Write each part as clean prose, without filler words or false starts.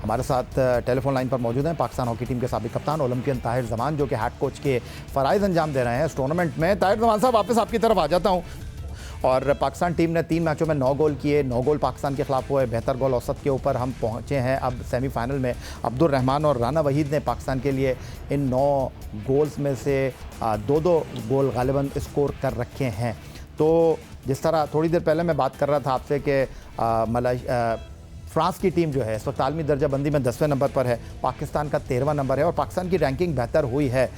हमारे साथ telephone line पर मौजूद हैं पाकिस्तान हॉकी टीम के साबिक कप्तान ओलंपियन ताहिर जमान, जो कि हेड कोच के फ़राइज़ अंजाम दे रहे हैं इस टूर्नामेंट में। ताहिर जमान साहब, वापस आपकी तरफ आ जाता हूँ। और पाकिस्तान टीम ने 3 मैचों में 9 गोल किए, 9 गोल पाकिस्तान के खिलाफ हुए, बेहतर गोल औसत के ऊपर हम पहुंचे हैं अब सेमीफाइनल में। अब्दुल रहमान और राना वहीद ने पाकिस्तान के लिए इन 9 गोल्स में से 2-2 गोल गालिबन स्कोर कर रखे हैं। तो जिस तरह थोड़ी देर पहले मैं बात कर रहा था आपसे कि फ्रांस की टीम जो है इस वक्त आलमी दर्जा बंदी में 10वें नंबर पर है, पाकिस्तान का 13वां नंबर है और पाकिस्तान की रैंकिंग बेहतर हुई है।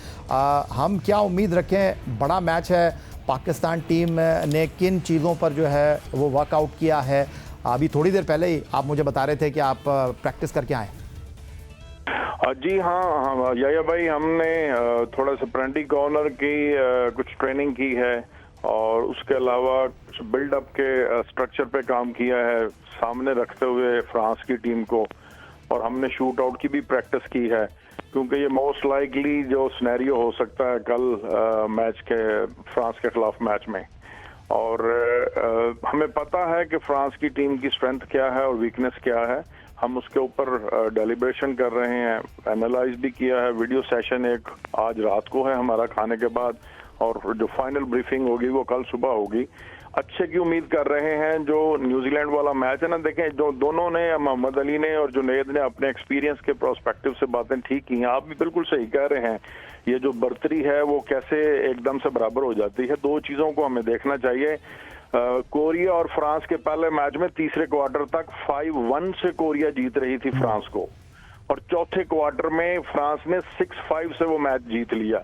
हम क्या उम्मीद रखें? बड़ा मैच है, पाकिस्तान टीम ने किन चीज़ों पर जो है वो वर्कआउट किया है? अभी थोड़ी देर पहले ही आप मुझे बता रहे थे कि आप प्रैक्टिस करके आए। जी हाँ याया भाई, हमने थोड़ा सा प्रेंटी कॉर्नर की कुछ ट्रेनिंग की है और उसके अलावा कुछ बिल्डअप के स्ट्रक्चर पे काम किया है सामने रखते हुए फ्रांस की टीम को, और हमने शूट आउट की भी प्रैक्टिस की है क्योंकि ये मोस्ट लाइकली जो सिनेरियो हो सकता है कल मैच के फ्रांस के खिलाफ मैच में। और हमें पता है कि फ्रांस की टीम की स्ट्रेंथ क्या है और वीकनेस क्या है। हम उसके ऊपर डेलिब्रेशन कर रहे हैं, एनालाइज भी किया है। वीडियो सेशन एक आज रात को है हमारा खाने के बाद, और जो फाइनल ब्रीफिंग होगी वो कल सुबह होगी। अच्छे की उम्मीद कर रहे हैं। जो न्यूजीलैंड वाला मैच है ना, देखें जो दोनों ने, मोहम्मद अली ने और जुनैद ने अपने एक्सपीरियंस के प्रोस्पेक्टिव से बातें ठीक की हैं। आप भी बिल्कुल सही कह रहे हैं, ये जो बढ़तरी है वो कैसे एकदम से बराबर हो जाती है। 2 चीजों को हमें देखना चाहिए। कोरिया और फ्रांस के पहले मैच में तीसरे क्वार्टर तक 5-1 से कोरिया जीत रही थी फ्रांस को, और चौथे क्वार्टर में फ्रांस ने 6-5 से वो मैच जीत लिया।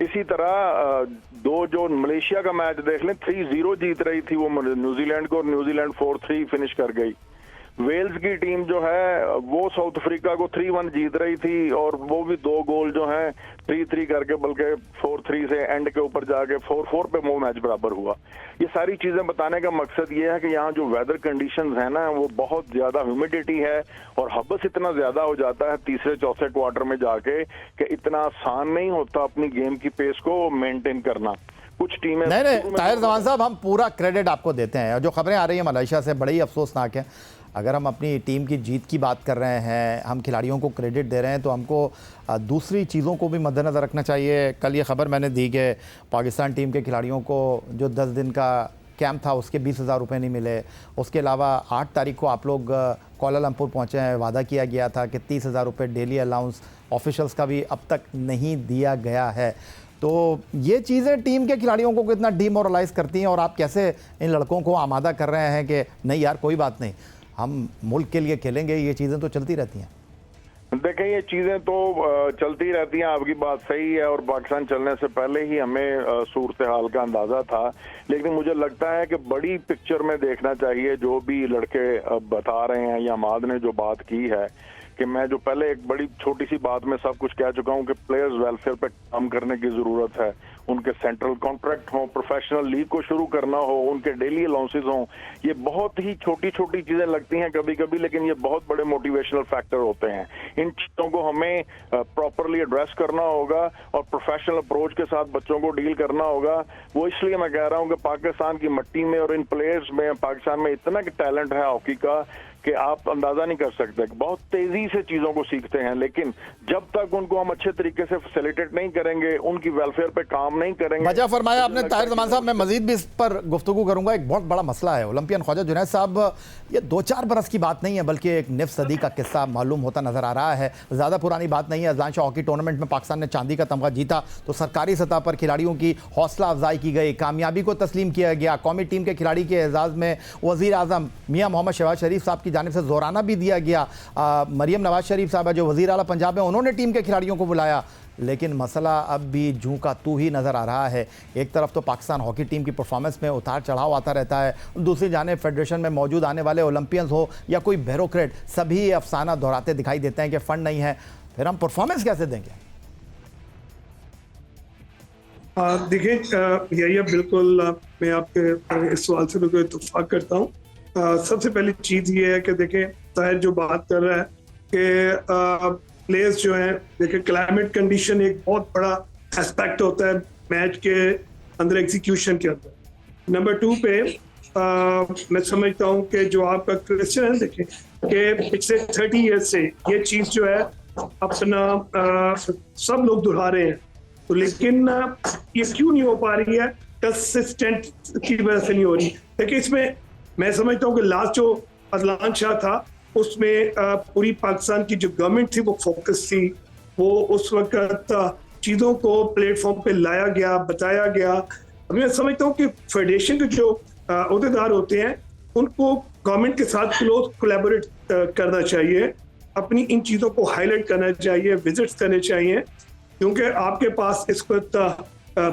इसी तरह 2 जो मलेशिया का मैच देख लें, 3-0 जीत रही थी वो न्यूजीलैंड को, और न्यूजीलैंड 4-3 फिनिश कर गई। वेल्स की टीम जो है वो साउथ अफ्रीका को 3-1 जीत रही थी, और वो भी 2 गोल जो हैं 3-3 करके, बल्कि 4-3 से एंड के ऊपर जाके 4-4 पे वो मैच बराबर हुआ। ये सारी चीजें बताने का मकसद ये है कि यहाँ जो वेदर कंडीशंस है ना, वो बहुत ज्यादा ह्यूमिडिटी है और हबस इतना ज्यादा हो जाता है तीसरे चौथे क्वार्टर में जाके कि इतना आसान नहीं होता अपनी गेम की पेस को मेंटेन करना। कुछ टीमें नहीं ताहिर जमान साहब, हम पूरा क्रेडिट आपको देते हैं। जो खबरें आ रही हैं मलेशिया से बड़ी अफसोसनाक है। अगर हम अपनी टीम की जीत की बात कर रहे हैं, हम खिलाड़ियों को क्रेडिट दे रहे हैं, तो हमको दूसरी चीज़ों को भी मद्देनज़र रखना चाहिए। कल ये खबर मैंने दी कि पाकिस्तान टीम के खिलाड़ियों को जो 10 दिन का कैंप था उसके 20,000 रुपये नहीं मिले। उसके अलावा 8 तारीख को आप लोग कोलालमपुर पहुँचे हैं, वादा किया गया था कि 30,000 रुपये डेली अलाउंस ऑफिशल्स का भी अब तक नहीं दिया गया है। तो ये चीज़ें टीम के खिलाड़ियों को कितना डीमोरलाइज करती हैं, और आप कैसे इन लड़कों को आमादा कर रहे हैं कि नहीं यार कोई बात नहीं, हम मुल्क के लिए खेलेंगे। ये चीज़ें तो चलती रहती हैं। देखें, ये चीजें तो चलती रहती हैं, आपकी बात सही है, और पाकिस्तान चलने से पहले ही हमें सूरत हाल का अंदाजा था। लेकिन मुझे लगता है कि बड़ी पिक्चर में देखना चाहिए। जो भी लड़के बता रहे हैं या माद ने जो बात की है, कि मैं जो पहले एक बड़ी छोटी सी बात में सब कुछ कह चुका हूं कि प्लेयर्स वेलफेयर पे काम करने की जरूरत है। उनके सेंट्रल कॉन्ट्रैक्ट हो, प्रोफेशनल लीग को शुरू करना हो, उनके डेली अलाउंसेस हो। ये बहुत ही छोटी छोटी चीजें लगती हैं कभी कभी, लेकिन ये बहुत बड़े मोटिवेशनल फैक्टर होते हैं। इन चीजों को हमें प्रॉपरली एड्रेस करना होगा और प्रोफेशनल अप्रोच के साथ बच्चों को डील करना होगा। वो इसलिए मैं कह रहा हूँ कि पाकिस्तान की मिट्टी में और इन प्लेयर्स में, पाकिस्तान में इतना टैलेंट है हॉकी का कि आप अंदाजा नहीं कर सकते। बहुत तेजी से चीजों को सीखते हैं, लेकिन जब तक उनको हम अच्छे तरीके से फैसिलिटेट नहीं करेंगे, उनकी वेलफेयर पे काम नहीं करेंगे। वजह फरमाया आपने ताहिर जमान साहब। मैं मजीद भी इस पर गुफ्तगू करूंगा। एक बहुत बड़ा मसला है ओलंपियन ख्वाजा जुनैद साहब, ये 2-4 बरस की बात नहीं है, बल्कि एक निफ सदी का किस्सा मालूम होता नजर आ रहा है। ज़्यादा पुरानी बात नहीं है। अजलान शाह हॉकी टूर्नामेंट में पाकिस्तान ने चांदी का तमगा जीता तो सरकारी सतह पर खिलाड़ियों की हौसला अफजाई की गई, कामयाबी को तस्लीम किया गया। कौमी टीम के खिलाड़ी के एजाज़ में वज़ीर आज़म मियाँ मोहम्मद शहबाज शरीफ साहब की जानिब से जोराना भी दिया गया। मरियम नवाज शरीफ साहब जो वज़ीर आला पंजाब है, उन्होंने टीम के खिलाड़ियों को बुलाया। लेकिन मसला अब भी जूं का तू ही नज़र आ रहा है। एक तरफ तो पाकिस्तान हॉकी टीम की परफॉर्मेंस में उतार चढ़ाव आता रहता है, दूसरी जाने फेडरेशन में मौजूद आने वाले ओलंपियंस हो या कोई ब्यूरोक्रेट, सभी अफसाना दोहराते दिखाई देते हैं कि फ़ंड नहीं है। फिर हम परफॉर्मेंस कैसे देंगे? देखिए यही बिल्कुल मैं आपके इस सवाल से बिल्कुल इत्तेफाक करता हूँ। सबसे पहली चीज़ ये है कि देखें, ताहिर जो बात कर रहा है कि प्लेयर्स जो हैं, देखिए क्लाइमेट कंडीशन एक बहुत बड़ा एस्पेक्ट होता है मैच के अंदर, एग्जीक्यूशन के अंदर। नंबर 2 पे मैं समझता हूँ कि जो आपका क्वेश्चन है, देखिए कि पिछले 30 ईयर्स से ये चीज जो है अपना सब लोग दोहरा रहे हैं, तो लेकिन ये क्यों नहीं हो पा रही है? कंसिस्टेंट की वजह से नहीं हो रही। देखिए इसमें मैं समझता हूँ कि लास्ट जो अदलान शाह था उसमें पूरी पाकिस्तान की जो गवर्नमेंट थी वो फोकस थी, वो उस वक्त चीज़ों को प्लेटफॉर्म पे लाया गया, बताया गया। मैं समझता हूँ कि फेडरेशन के जो अहदेदार होते हैं उनको गवर्नमेंट के साथ क्लोज कोलैबोरेट करना चाहिए, अपनी इन चीज़ों को हाईलाइट करना चाहिए, विजिट्स करने चाहिए, क्योंकि आपके पास इस वक्त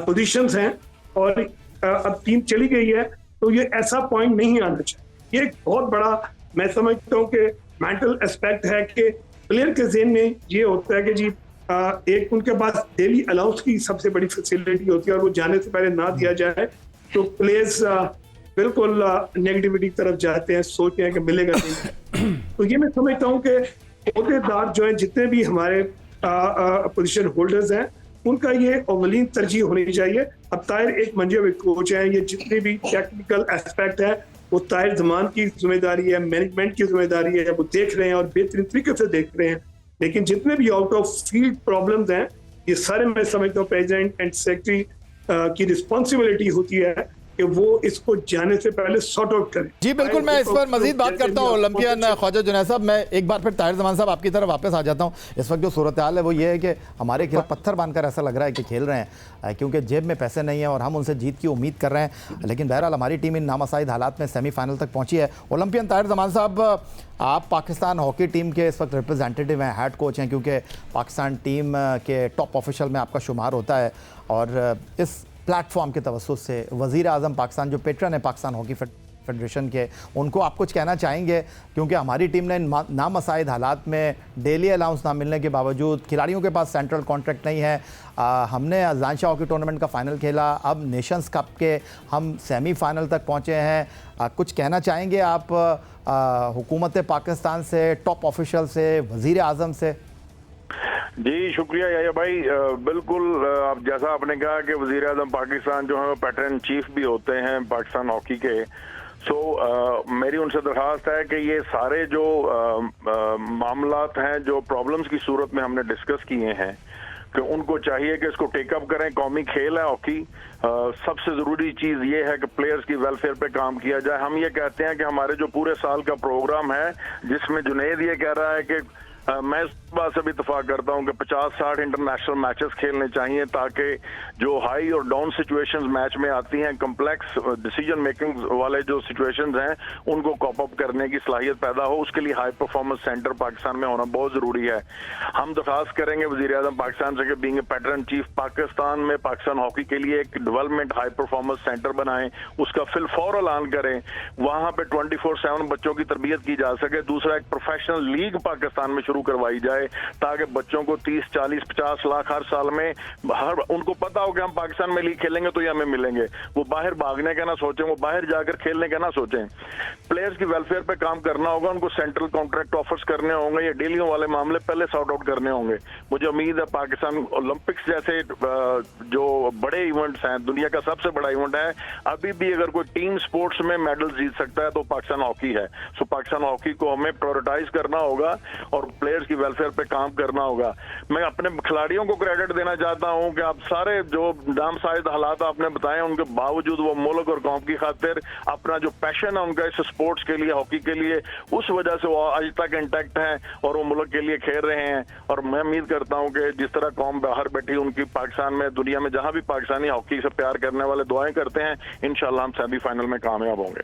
पोजीशंस हैं और अब टीम चली गई है, तो ये ऐसा पॉइंट नहीं आना चाहिए। ये एक बहुत बड़ा मैं समझता हूँ कि मेंटल एस्पेक्ट है कि प्लेयर के ज़हन में ये होता है कि जी एक उनके पास डेली अलाउंस की सबसे बड़ी फैसिलिटी होती है और वो जाने से पहले ना दिया जाए तो प्लेयर्स बिल्कुल नेगेटिविटी की तरफ जाते हैं, सोचते हैं कि मिलेगा नहीं। तो ये मैं समझता हूँ कि अहदेदार जो है जितने भी हमारे पोजीशन होल्डर्स हैं उनका ये अवलीन तरजीह होनी चाहिए। अब ताहिर एक मंजे हुए कोच हैं, ये जितने भी टेक्निकल एस्पेक्ट है वो ताहिर जमान की जिम्मेदारी है, मैनेजमेंट की जिम्मेदारी है, वो देख रहे हैं और बेहतरीन तरीके से देख रहे हैं। लेकिन जितने भी आउट ऑफ फील्ड प्रॉब्लम्स हैं ये सारे मैं समझता हूँ प्रेसिडेंट एंड सेक्रेटरी की रिस्पॉन्सिबिलिटी होती है कि वो इसको जाने से पहले सॉर्ट आउट करें। जी बिल्कुल, मैं इस पर मजीद बात करता हूँ ओलंपियन ख्वाजा जुनैद साहब। मैं एक बार फिर ताहिर जमान साहब आपकी तरफ वापस आ जाता हूँ। इस वक्त जो सूरत हाल है वो ये है कि हमारे खिलाफ पत्थर बांधकर ऐसा लग रहा है कि खेल रहे हैं, क्योंकि जेब में पैसे नहीं है और हम उनसे जीत की उम्मीद कर रहे हैं। लेकिन बहरहाल हमारी टीम इन नामसाइद हालात में सेमीफाइनल तक पहुँची है। ओलंपियन ताहिर जमान साहब, आप पाकिस्तान हॉकी टीम के इस वक्त रिप्रेजेंटेटिव हैं, हेड कोच हैं, क्योंकि पाकिस्तान टीम के टॉप ऑफिशियल में आपका शुमार होता है और इस प्लेटफॉर्म के तवज्जुह से वज़ीर आज़म पाकिस्तान जो पेट्रन है पाकिस्तान हॉकी फेडरेशन के, उनको आप कुछ कहना चाहेंगे? क्योंकि हमारी टीम ने नामसाइद हालात में डेली अलाउंस ना मिलने के बावजूद, खिलाड़ियों के पास सेंट्रल कॉन्ट्रैक्ट नहीं है, हमने अज़लान शाह हॉकी टूर्नामेंट का फ़ाइनल खेला, अब नेशंस कप के हम सेमीफाइनल तक पहुँचे हैं। कुछ कहना चाहेंगे आप हुकूमत पाकिस्तान से, टॉप ऑफिशियल से, वज़ीर आज़म से? जी शुक्रिया याया भाई। बिल्कुल, आप जैसा आपने कहा कि वज़ीर आज़म पाकिस्तान जो है वो पैटर्न चीफ भी होते हैं पाकिस्तान हॉकी के। मेरी उनसे दरख्वास्त है कि ये सारे जो मामलात हैं, जो प्रॉब्लम्स की सूरत में हमने डिस्कस किए हैं, कि उनको चाहिए कि इसको टेकअप करें। कौमी खेल है हॉकी, सबसे ज़रूरी चीज़ ये है कि प्लेयर्स की वेलफेयर पे काम किया जाए। हम ये कहते हैं कि हमारे जो पूरे साल का प्रोग्राम है, जिसमें जुनैद ये कह रहा है कि मैं इस बात से भी इत्तेफाक करता हूं कि 50-60 इंटरनेशनल मैचेस खेलने चाहिए, ताकि जो हाई और डाउन सिचुएशंस मैच में आती हैं, कम्प्लेक्स डिसीजन मेकिंग वाले जो सिचुएशंस हैं, उनको कॉप अप करने की सलाहियत पैदा हो। उसके लिए हाई परफॉर्मेंस सेंटर पाकिस्तान में होना बहुत ज़रूरी है। हम दरख्वास्त करेंगे वज़ीर आज़म पाकिस्तान से कि being a pattern chief Pakistan में पाकिस्तान हॉकी के लिए एक डेवलपमेंट हाई परफॉर्मेंस सेंटर बनाएं, उसका फिलफौर ऐलान करें, वहाँ पर 24/7 बच्चों की तरबियत की जा सके। दूसरा, एक प्रोफेशनल लीग पाकिस्तान में शुरू करवाई जाए, ताकि बच्चों को 30, 40, 50 लाख हर साल में, उनको पता हो कि हम पाकिस्तान में लीग खेलेंगे तो ये हमें मिलेंगे। वो बाहर भागने का ना सोचें, वो बाहर जाकर खेलने का ना सोचें। प्लेयर्स की वेलफेयर पे काम करना होगा, उनको सेंट्रल कॉन्ट्रैक्ट ऑफर्स करने होंगे, ये डेलियों वाले मामले पहले सॉर्ट आउट करने होंगे। मुझे उम्मीद है पाकिस्तान ओलंपिक्स जैसे जो बड़े इवेंट्स हैं, दुनिया का सबसे बड़ा इवेंट है, अभी भी अगर कोई टीम स्पोर्ट्स में मेडल जीत सकता है तो पाकिस्तान हॉकी है। सो पाकिस्तान हॉकी को हमें प्रायोरिटाइज करना होगा और प्लेयर्स की वेलफेयर पे काम करना होगा। मैं अपने खिलाड़ियों को क्रेडिट देना चाहता हूं कि आप सारे जो नामसाइद हालात आपने बताए, उनके बावजूद वो मुल्क और कौम की खातिर अपना जो पैशन है उनका इस स्पोर्ट्स के लिए, हॉकी के लिए, उस वजह से वो आज तक इंटैक्ट हैं और वो मुल्क के लिए खेल रहे हैं। और मैं उम्मीद करता हूं कि जिस तरह कौम बाहर बैठी, उनकी पाकिस्तान में, दुनिया में जहां भी पाकिस्तानी हॉकी से प्यार करने वाले दुआएं करते हैं, इंशाल्लाह हम सेमीफाइनल में कामयाब होंगे।